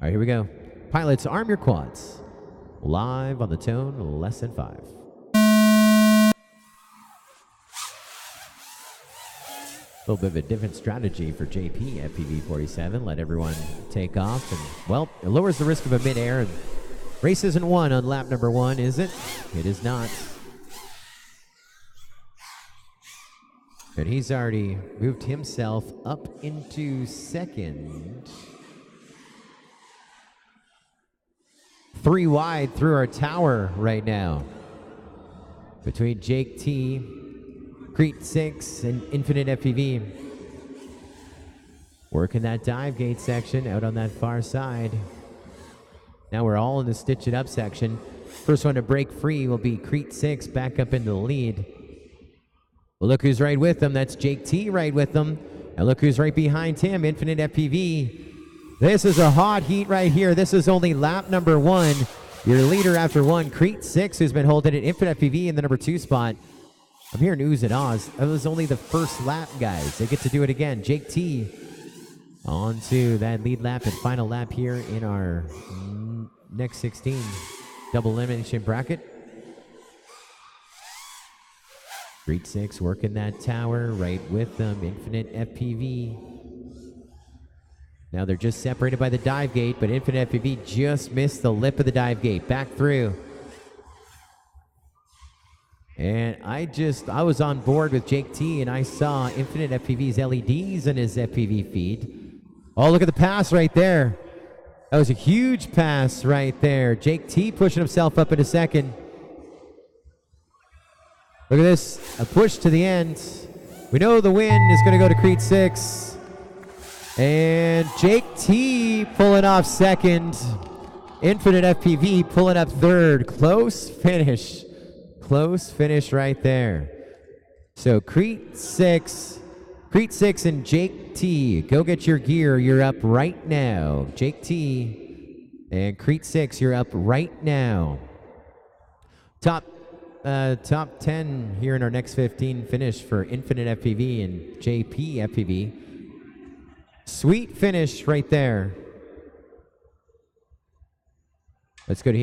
All right, here we go. Pilots, arm your quads. Live on the tone, less than 5. A little bit of a different strategy for JP at PV47. Let everyone take off, and well, it lowers the risk of a mid-air. And race isn't won on lap number 1, is it? It is not. But he's already moved himself up into second. 3 wide through our tower right now. Between Jake T, Crete 6, and Infinite FPV. Working that dive gate section out on that far side. Now we're all in the stitch it up section. First one to break free will be Crete 6 back up into the lead. Well, look who's right with them. That's Jake T right with them. And look who's right behind him, Infinite FPV. This is a hot heat right here. This is only lap number 1. Your leader after 1, Crete 6, who's been holding it. Infinite FPV in the number 2 spot. I'm hearing oohs and ahs. That was only the first lap, guys. They get to do it again. Jake T on to that lead lap and final lap here in our next 16 double elimination bracket. Crete 6 working that tower right with them. Infinite FPV. Now they're just separated by the dive gate, but Infinite FPV just missed the lip of the dive gate. Back through. And I was on board with Jake T, and I saw Infinite FPV's LEDs in his FPV feed. Oh, look at the pass right there. That was a huge pass right there. Jake T pushing himself up into second. Look at this, a push to the end. We know the win is going to go to Crete 6. And Jake T pulling off second. Infinite FPV pulling up third. Close finish. Close finish right there. So Crete 6 and Jake T, go get your gear. You're up right now. Jake T and Crete 6, you're up right now. Top 10 here in our next 15 finish for Infinite FPV and JP FPV. Sweet finish right there. Let's go to